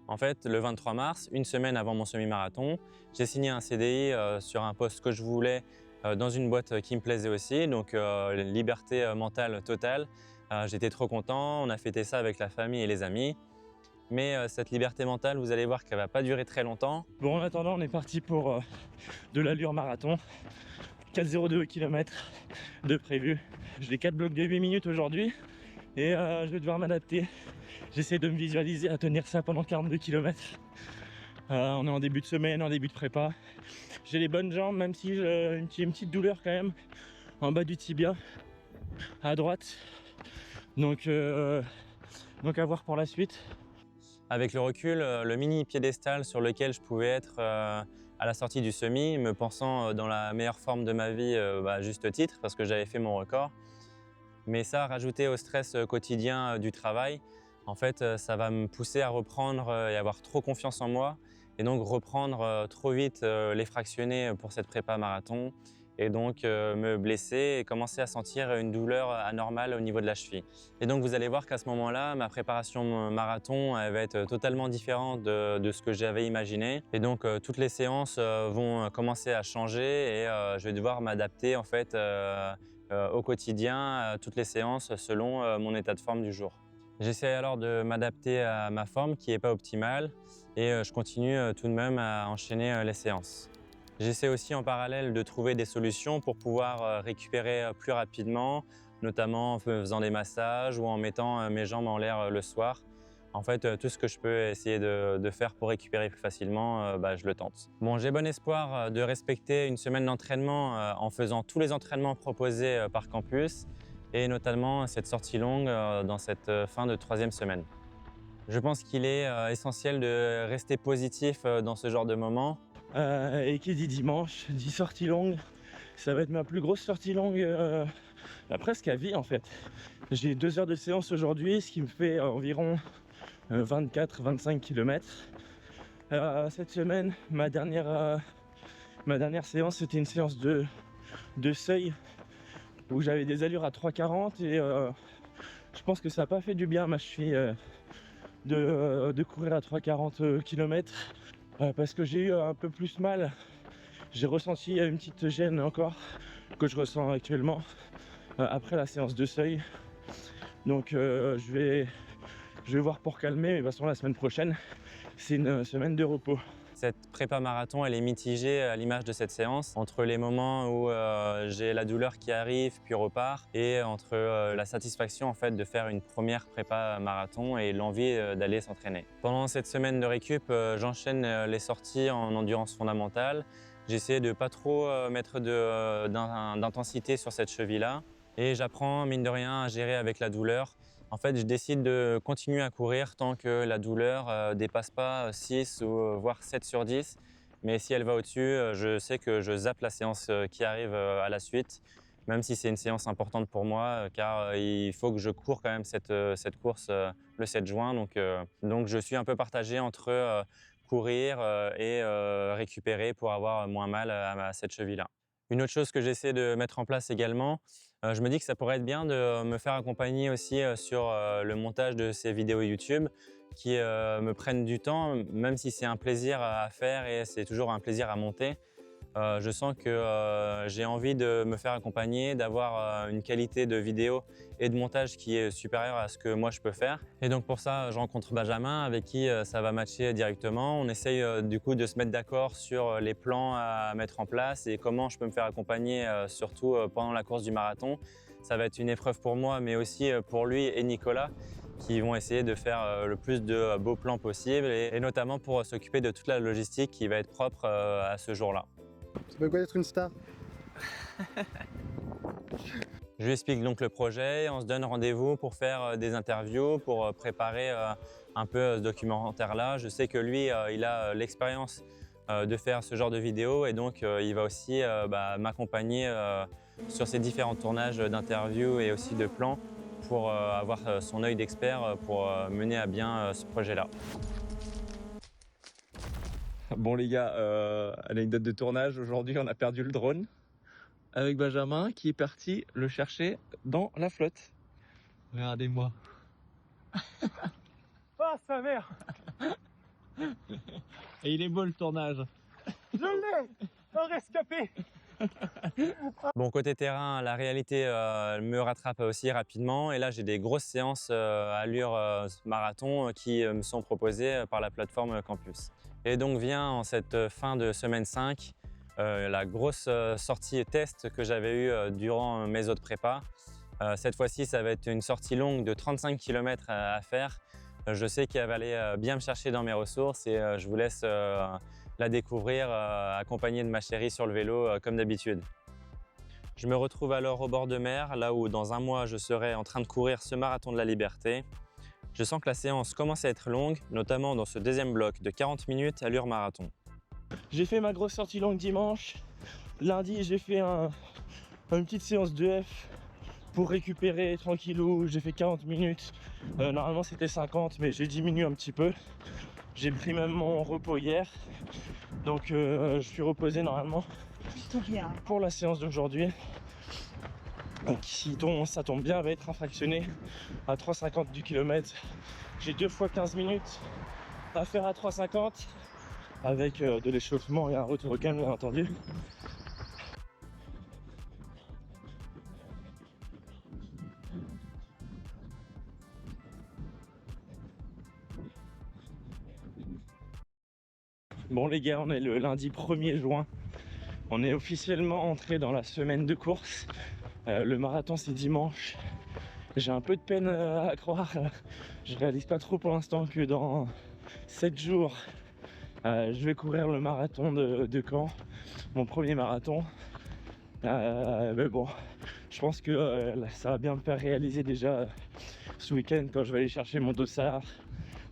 En fait, le 23 mars, une semaine avant mon semi-marathon, j'ai signé un CDI sur un poste que je voulais dans une boîte qui me plaisait aussi, donc liberté mentale totale. J'étais trop content, on a fêté ça avec la famille et les amis. Mais cette liberté mentale, vous allez voir qu'elle va pas durer très longtemps. Bon, en attendant, on est parti pour de l'allure marathon. 4,02 km de prévu. J'ai 4 blocs de 8 minutes aujourd'hui et je vais devoir m'adapter. J'essaie de me visualiser à tenir ça pendant 42 km. On est en début de semaine, en début de prépa. J'ai les bonnes jambes, même si j'ai une petite douleur quand même en bas du tibia à droite. Donc à voir pour la suite. Avec le recul, le mini piédestal sur lequel je pouvais être à la sortie du semi, me pensant dans la meilleure forme de ma vie à juste titre, parce que j'avais fait mon record. Mais ça, rajouté au stress quotidien du travail, en fait, ça va me pousser à reprendre et avoir trop confiance en moi, et donc reprendre trop vite les fractionnés pour cette prépa marathon, et donc me blesser et commencer à sentir une douleur anormale au niveau de la cheville. Et donc vous allez voir qu'à ce moment-là, ma préparation marathon elle va être totalement différente de ce que j'avais imaginé. Et donc toutes les séances vont commencer à changer et je vais devoir m'adapter en fait au quotidien à toutes les séances selon mon état de forme du jour. J'essaie alors de m'adapter à ma forme qui n'est pas optimale et je continue tout de même à enchaîner les séances. J'essaie aussi en parallèle de trouver des solutions pour pouvoir récupérer plus rapidement, notamment en faisant des massages ou en mettant mes jambes en l'air le soir. En fait, tout ce que je peux essayer de faire pour récupérer plus facilement, je le tente. Bon, j'ai bon espoir de respecter une semaine d'entraînement en faisant tous les entraînements proposés par campus et notamment cette sortie longue dans cette fin de 3e semaine. Je pense qu'il est essentiel de rester positif dans ce genre de moment. Et qui dit dimanche, dit sortie longue. Ça va être ma plus grosse sortie longue presque à vie en fait. J'ai 2 heures de séance aujourd'hui, ce qui me fait environ 24-25 km. Cette semaine, ma dernière séance, c'était une séance de seuil où j'avais des allures à 3,40 et je pense que ça n'a pas fait du bien à ma cheville de courir à 3,40 km. Parce que j'ai eu un peu plus mal, j'ai ressenti une petite gêne encore que je ressens actuellement après la séance de seuil. Donc je vais voir pour calmer, mais de toute façon la semaine prochaine c'est une semaine de repos. Cette prépa marathon, elle est mitigée à l'image de cette séance, entre les moments où j'ai la douleur qui arrive puis repart, et entre la satisfaction en fait de faire une première prépa marathon et l'envie d'aller s'entraîner. Pendant cette semaine de récup, j'enchaîne les sorties en endurance fondamentale. J'essaie de pas trop mettre d'intensité sur cette cheville-là, et j'apprends mine de rien à gérer avec la douleur. En fait, je décide de continuer à courir tant que la douleur dépasse pas 6 ou voire 7 sur 10. Mais si elle va au-dessus, je sais que je zappe la séance qui arrive à la suite, même si c'est une séance importante pour moi, car il faut que je cours quand même cette course le 7 juin. Donc je suis un peu partagé entre courir et récupérer pour avoir moins mal à cette cheville-là. Une autre chose que j'essaie de mettre en place également, je me dis que ça pourrait être bien de me faire accompagner aussi sur le montage de ces vidéos YouTube qui me prennent du temps, même si c'est un plaisir à faire et c'est toujours un plaisir à monter. Je sens que j'ai envie de me faire accompagner, d'avoir une qualité de vidéo et de montage qui est supérieure à ce que moi je peux faire. Et donc pour ça, je rencontre Benjamin avec qui ça va matcher directement. On essaye du coup de se mettre d'accord sur les plans à mettre en place et comment je peux me faire accompagner surtout pendant la course du marathon. Ça va être une épreuve pour moi mais aussi pour lui et Nicolas qui vont essayer de faire le plus de beaux plans possible et notamment pour s'occuper de toute la logistique qui va être propre à ce jour-là. Ça peut quoi d'être une star? Je lui explique donc le projet, on se donne rendez-vous pour faire des interviews, pour préparer un peu ce documentaire-là. Je sais que lui, il a l'expérience de faire ce genre de vidéos et donc il va aussi m'accompagner sur ces différents tournages d'interviews et aussi de plans pour avoir son œil d'expert pour mener à bien ce projet-là. Bon les gars, anecdote de tournage, aujourd'hui on a perdu le drone avec Benjamin qui est parti le chercher dans la flotte. Regardez-moi. Oh sa mère. Et il est beau le tournage. Je l'ai, un rescapé. Bon, côté terrain, la réalité me rattrape aussi rapidement. Et là, j'ai des grosses séances allure marathon qui me sont proposées par la plateforme Campus. Et donc vient en cette fin de semaine 5, la grosse sortie test que j'avais eue durant mes autres prépas. Cette fois-ci, ça va être une sortie longue de 35 km à faire. Je sais qu'elle va aller bien me chercher dans mes ressources et je vous laisse la découvrir accompagnée de ma chérie sur le vélo comme d'habitude. Je me retrouve alors au bord de mer, là où dans un mois je serai en train de courir ce marathon de la liberté. Je sens que la séance commence à être longue, notamment dans ce deuxième bloc de 40 minutes allure marathon. J'ai fait ma grosse sortie longue dimanche. Lundi, j'ai fait une petite séance de F pour récupérer tranquillou. J'ai fait 40 minutes. Normalement, c'était 50, mais j'ai diminué un petit peu. J'ai pris même mon repos hier. Donc, je suis reposé normalement pour la séance d'aujourd'hui. Qui, ça tombe bien, va être infractionné à 3,50 du kilomètre. J'ai 2 fois 15 minutes à faire à 3,50 avec de l'échauffement et un retour au calme bien entendu. Bon les gars, on est le lundi 1er juin. On est officiellement entré dans la semaine de course. Le marathon c'est dimanche. J'ai un peu de peine à croire. Je réalise pas trop pour l'instant que dans 7 jours, je vais courir le marathon de Caen. Mon premier marathon. Mais bon, je pense que ça va bien me faire réaliser déjà ce week-end quand je vais aller chercher mon dossard.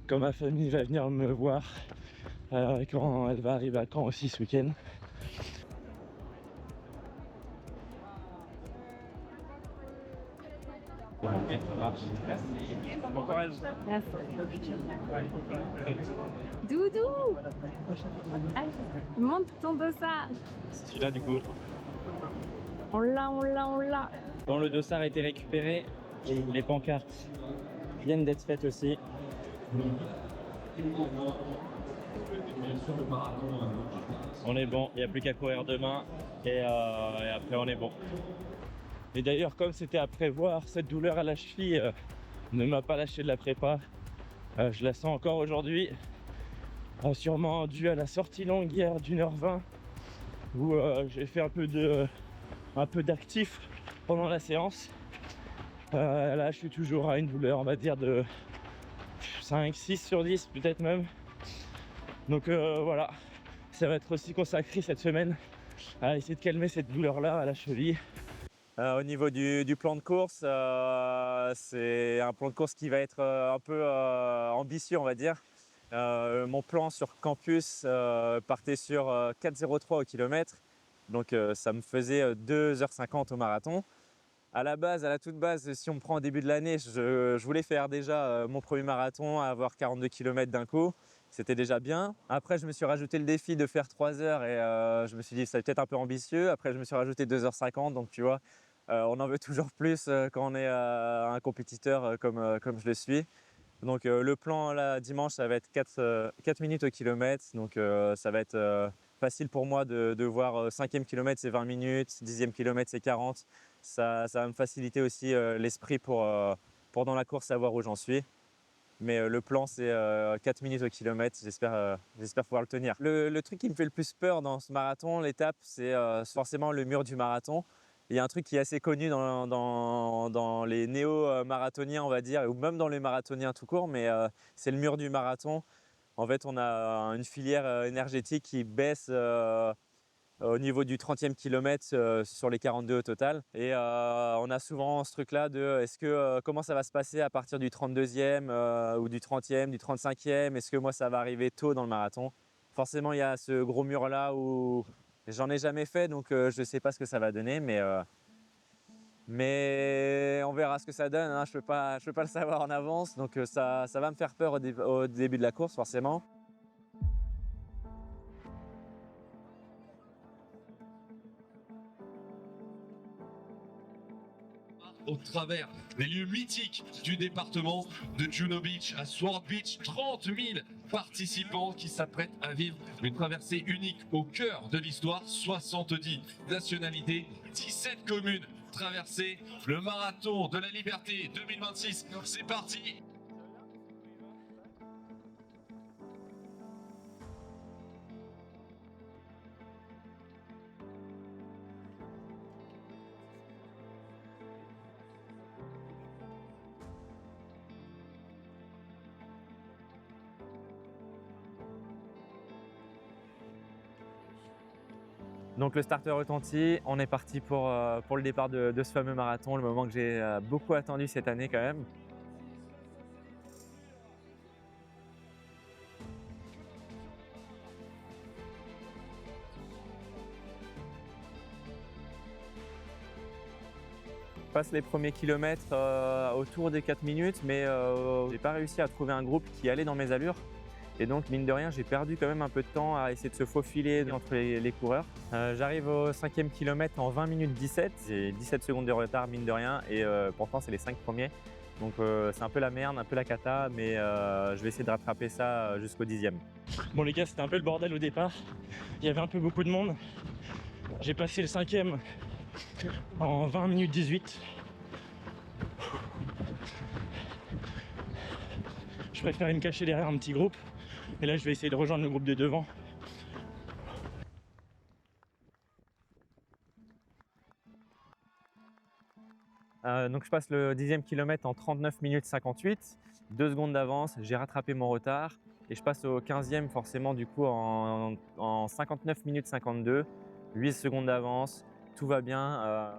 Quand ma famille va venir me voir. Quand elle va arriver à Caen aussi ce week-end. Bon courage. Merci. Doudou. Allez, monte ton dossard. C'est celui-là du coup. On l'a. Bon, le dossard a été récupéré. Les pancartes viennent d'être faites aussi. On est bon, il n'y a plus qu'à courir demain et après on est bon. Et d'ailleurs, comme c'était à prévoir, cette douleur à la cheville ne m'a pas lâché de la prépa. Je la sens encore aujourd'hui, sûrement dû à la sortie longue hier d'1h20 où j'ai fait un peu d'actif pendant la séance. Là, je suis toujours à une douleur, on va dire de 5, 6 sur 10 peut-être même. Donc voilà, ça va être aussi consacré cette semaine à essayer de calmer cette douleur-là à la cheville. Au niveau du plan de course, c'est un plan de course qui va être un peu ambitieux, on va dire. Mon plan sur Campus partait sur 4,03 au kilomètre, donc ça me faisait 2h50 au marathon. À la toute base, si on me prend au début de l'année, je voulais faire déjà mon premier marathon, avoir 42 km d'un coup. C'était déjà bien. Après, je me suis rajouté le défi de faire 3 heures et je me suis dit ça peut-être un peu ambitieux. Après, je me suis rajouté 2h50, donc tu vois, on en veut toujours plus quand on est un compétiteur comme je le suis. Donc le plan là, dimanche, ça va être 4 minutes au kilomètre. Donc ça va être facile pour moi de voir 5e kilomètre c'est 20 minutes, 10e kilomètre c'est 40. Ça va me faciliter aussi l'esprit pour dans la course savoir où j'en suis. Mais le plan c'est 4 minutes au kilomètre, j'espère pouvoir le tenir. Le truc qui me fait le plus peur dans ce marathon, l'étape, c'est forcément le mur du marathon. Il y a un truc qui est assez connu dans les néo-marathoniens, on va dire, ou même dans les marathoniens tout court, mais c'est le mur du marathon. En fait, on a une filière énergétique qui baisse au niveau du 30e kilomètre sur les 42 au total. Et on a souvent ce truc-là de comment ça va se passer à partir du 32e ou du 30e, du 35e, est-ce que moi ça va arriver tôt dans le marathon? Forcément, il y a ce gros mur-là où j'en ai jamais fait, donc je ne sais pas ce que ça va donner, mais on verra ce que ça donne, hein. Je peux pas le savoir en avance, donc ça va me faire peur au début de la course, forcément. Au travers des lieux mythiques du département de Juno Beach à Sword Beach, 30 000 participants qui s'apprêtent à vivre une traversée unique au cœur de l'histoire. 70 nationalités, 17 communes traversées. Le marathon de la liberté 2026, c'est parti. Donc le starter retentit, on est parti pour le départ de ce fameux marathon, le moment que j'ai beaucoup attendu cette année quand même. Je passe les premiers kilomètres autour des 4 minutes, mais j'ai pas réussi à trouver un groupe qui allait dans mes allures. Et donc, mine de rien, j'ai perdu quand même un peu de temps à essayer de se faufiler entre les coureurs. J'arrive au 5e kilomètre en 20 minutes 17. J'ai 17 secondes de retard, mine de rien, et pourtant, c'est les 5 premiers. Donc, c'est un peu la merde, un peu la cata, mais je vais essayer de rattraper ça jusqu'au 10e. Bon les gars, c'était un peu le bordel au départ. Il y avait un peu beaucoup de monde. J'ai passé le 5e en 20 minutes 18. Je préférais me cacher derrière un petit groupe. Et là, je vais essayer de rejoindre le groupe de devant. Donc je passe le 10e kilomètre en 39 minutes 58, 2 secondes d'avance, j'ai rattrapé mon retard et je passe au 15e forcément du coup en 59 minutes 52, 8 secondes d'avance, tout va bien.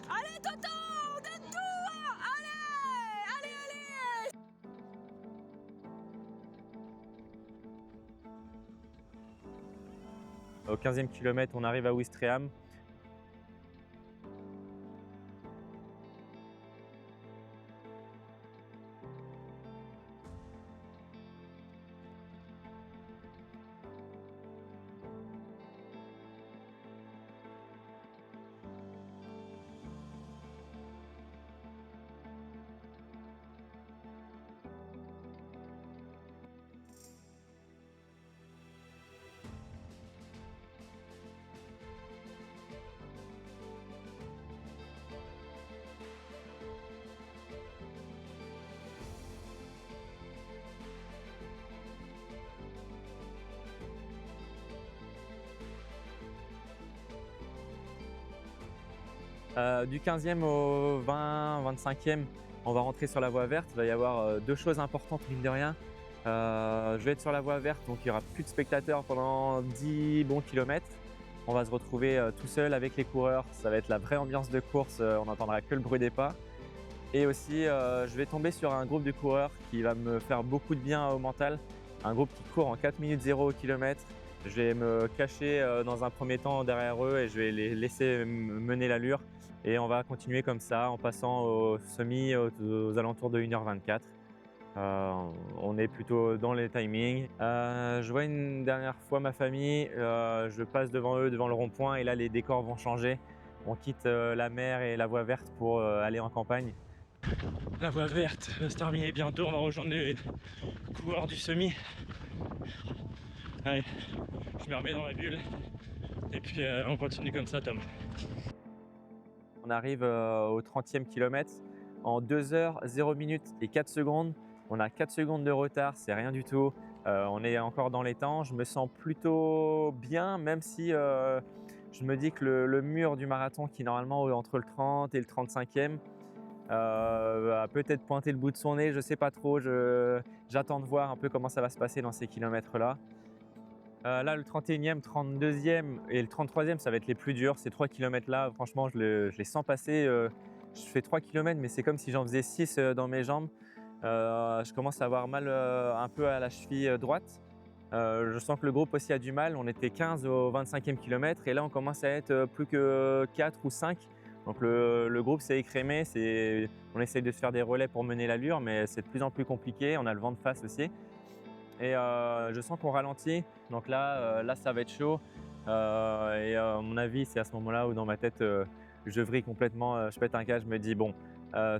Allez Toto, donne-tout. Allez. Au 15e kilomètre, on arrive à Ouistreham. Du 15e au 20-25e, on va rentrer sur la voie verte. Il va y avoir 2 choses importantes, mine de rien. Je vais être sur la voie verte, donc il n'y aura plus de spectateurs pendant 10 bons kilomètres. On va se retrouver tout seul avec les coureurs. Ça va être la vraie ambiance de course, on n'entendra que le bruit des pas. Et aussi, je vais tomber sur un groupe de coureurs qui va me faire beaucoup de bien au mental. Un groupe qui court en 4 minutes 0 au kilomètre. Je vais me cacher dans un premier temps derrière eux et je vais les laisser mener l'allure. Et on va continuer comme ça en passant au semi aux alentours de 1h24. On est plutôt dans les timings. Je vois une dernière fois ma famille, je passe devant eux, devant le rond-point et là les décors vont changer. On quitte la mer et la voie verte pour aller en campagne. La voie verte va se terminer bientôt. On va rejoindre les coureurs du semi. Allez, je me remets dans la bulle. Et puis on continue comme ça, Tom. On arrive au 30e kilomètre en 2 heures, 0 minutes et 4 secondes. On a 4 secondes de retard, c'est rien du tout. On est encore dans les temps. Je me sens plutôt bien, même si je me dis que le mur du marathon, qui est normalement entre le 30 et le 35e, a peut-être pointé le bout de son nez, je ne sais pas trop. J'attends de voir un peu comment ça va se passer dans ces kilomètres-là. Là, le 31e, 32e et le 33e, ça va être les plus durs. Ces 3 km-là, franchement, je les sens passer. Je fais 3 km, mais c'est comme si j'en faisais 6 dans mes jambes. Je commence à avoir mal un peu à la cheville droite. Je sens que le groupe aussi a du mal. On était 15 au 25e kilomètre et là, on commence à être plus que 4 ou 5. Donc le groupe s'est écrémé. On essaye de se faire des relais pour mener l'allure, mais c'est de plus en plus compliqué. On a le vent de face aussi. Et je sens qu'on ralentit, donc là ça va être chaud. À mon avis, c'est à ce moment-là où dans ma tête, je vrille complètement, je pète un câble, je me dis bon,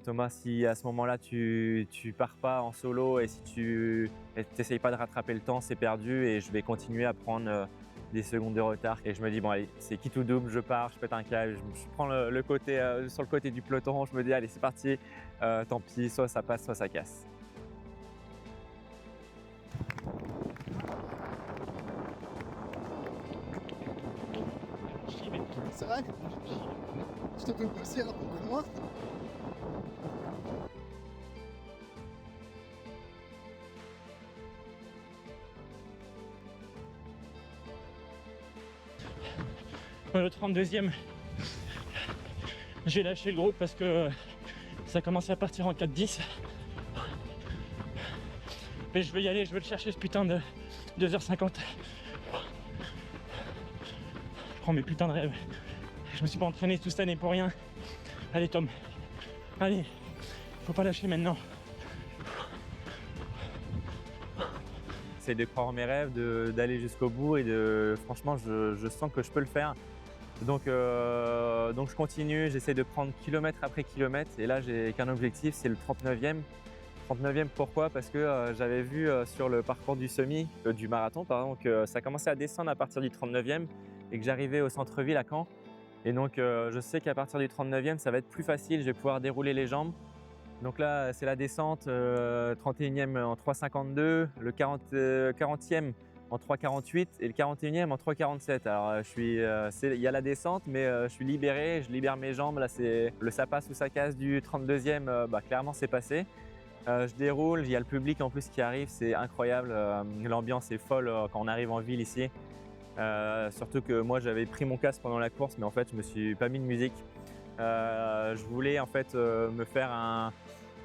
Thomas, si à ce moment-là tu pars pas en solo et si tu n'essayes pas de rattraper le temps, c'est perdu et je vais continuer à prendre des secondes de retard. Et je me dis bon allez, c'est quitte ou double, je pars, je pète un câble, je prends le côté, sur le côté du peloton, je me dis allez c'est parti, tant pis, soit ça passe, soit ça casse. C'est vrai? Je te peux aussi raconter moi. Le 32e, j'ai lâché le groupe parce que ça commençait à partir en 4-10. Mais je veux y aller, je veux le chercher ce putain de 2h50. Je prends mes putains de rêves. Je me suis pas entraîné toute cette année pour rien. Allez Tom, allez, faut pas lâcher maintenant. J'essaie de croire en mes rêves, d'aller jusqu'au bout et franchement je sens que je peux le faire. Donc je continue, j'essaie de prendre kilomètre après kilomètre et là j'ai qu'un objectif, c'est le 39e. 39e pourquoi? Parce que j'avais vu sur le parcours du semi, du marathon pardon, que ça commençait à descendre à partir du 39e et que j'arrivais au centre-ville à Caen. Et donc je sais qu'à partir du 39e ça va être plus facile, je vais pouvoir dérouler les jambes. Donc là c'est la descente, 31e en 3,52, le 40e en 3,48 et le 41e en 3,47. Alors il y a la descente mais je suis libéré, je libère mes jambes. Là c'est le ça passe ou ça casse du 32e, clairement c'est passé. Je déroule, il y a le public en plus qui arrive, c'est incroyable, l'ambiance est folle quand on arrive en ville ici. Surtout que moi j'avais pris mon casque pendant la course mais en fait je me suis pas mis de musique. Je voulais en fait me faire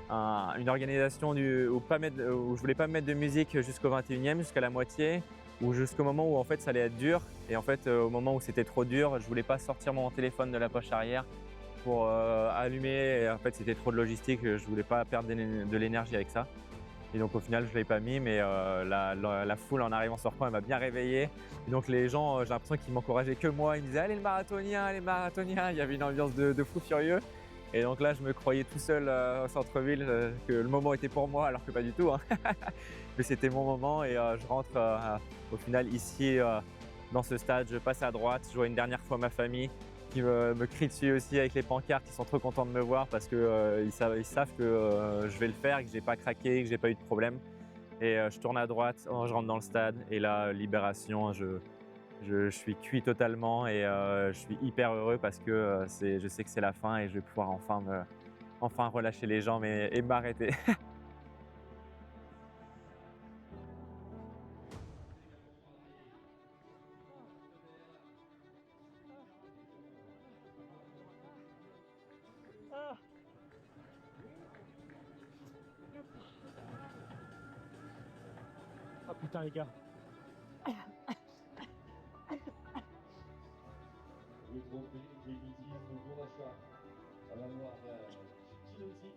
une organisation où je voulais pas mettre de musique jusqu'au 21e, jusqu'à la moitié ou jusqu'au moment où en fait ça allait être dur. Et en fait au moment où c'était trop dur, je voulais pas sortir mon téléphone de la poche arrière pour allumer. Et en fait c'était trop de logistique, je voulais pas perdre de l'énergie avec ça. Et donc au final je ne l'ai pas mis mais la foule en arrivant sur Caen elle m'a bien réveillé. Et donc les gens, j'ai l'impression qu'ils m'encourageaient que moi, ils me disaient allez le marathonien, allez le marathonien. Il y avait une ambiance de fou furieux. Et donc là je me croyais tout seul au centre-ville, que le moment était pour moi alors que pas du tout. Hein. Mais c'était mon moment et je rentre au final ici dans ce stade, je passe à droite, je vois une dernière fois ma famille qui me crie dessus aussi avec les pancartes, ils sont trop contents de me voir parce que ils savent que je vais le faire, que j'ai pas craqué, que j'ai pas eu de problème. Et je tourne à droite, je rentre dans le stade et là, libération, je suis cuit totalement et je suis hyper heureux parce que je sais que c'est la fin et je vais pouvoir enfin relâcher les jambes et m'arrêter. Oh putain les gars.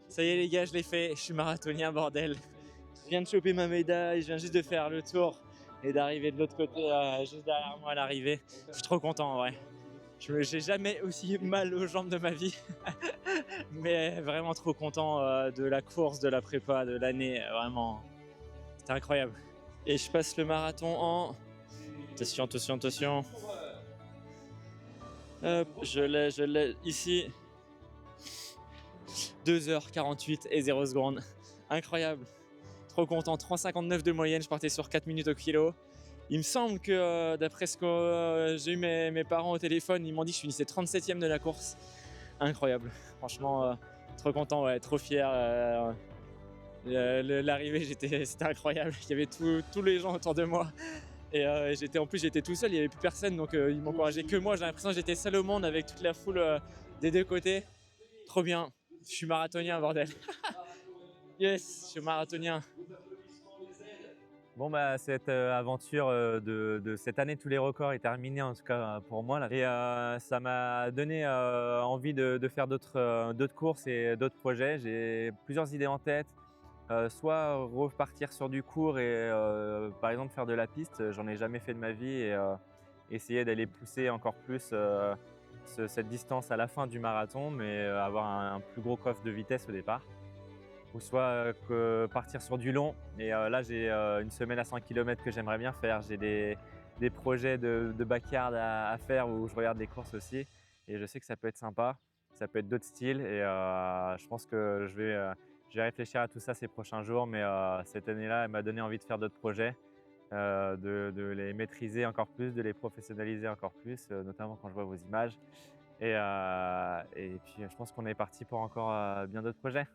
Ça y est les gars, je l'ai fait, je suis marathonien bordel. Je viens de choper ma médaille, je viens juste de faire le tour et d'arriver de l'autre côté, juste derrière moi à l'arrivée. Je suis trop content en vrai. J'ai jamais aussi mal aux jambes de ma vie, mais vraiment trop content de la course, de la prépa, de l'année, vraiment, c'était incroyable. Et je passe le marathon en... Attention, attention, attention. Hop, je l'ai ici. 2h48 et 0 secondes. Incroyable. Trop content. 3,59 de moyenne. Je partais sur 4 minutes au kilo. Il me semble que d'après ce que j'ai eu mes parents au téléphone, ils m'ont dit que je finissais 37e de la course. Incroyable. Franchement, trop content, ouais, trop fier. L'arrivée, c'était incroyable. Il y avait tous les gens autour de moi. Et j'étais tout seul, il n'y avait plus personne, donc ils m'encourageaient que moi. J'ai l'impression que j'étais seul au monde avec toute la foule des deux côtés. Trop bien. Je suis marathonien, bordel. Yes, je suis marathonien. Bon cette aventure de cette année tous les records est terminée en tout cas pour moi là. Et ça m'a donné envie de faire d'autres courses et d'autres projets. J'ai plusieurs idées en tête. Soit repartir sur du court et par exemple faire de la piste, j'en ai jamais fait de ma vie essayer d'aller pousser encore plus cette distance à la fin du marathon, mais avoir un plus gros coffre de vitesse au départ. Ou soit que partir sur du long. Et là, j'ai une semaine à 100 km que j'aimerais bien faire. J'ai des projets de backyard à faire où je regarde des courses aussi. Et je sais que ça peut être sympa, ça peut être d'autres styles. Et je pense que je vais réfléchir à tout ça ces prochains jours. Mais cette année-là, elle m'a donné envie de faire d'autres projets, de les maîtriser encore plus, de les professionnaliser encore plus, notamment quand je vois vos images. Et puis, je pense qu'on est parti pour encore bien d'autres projets.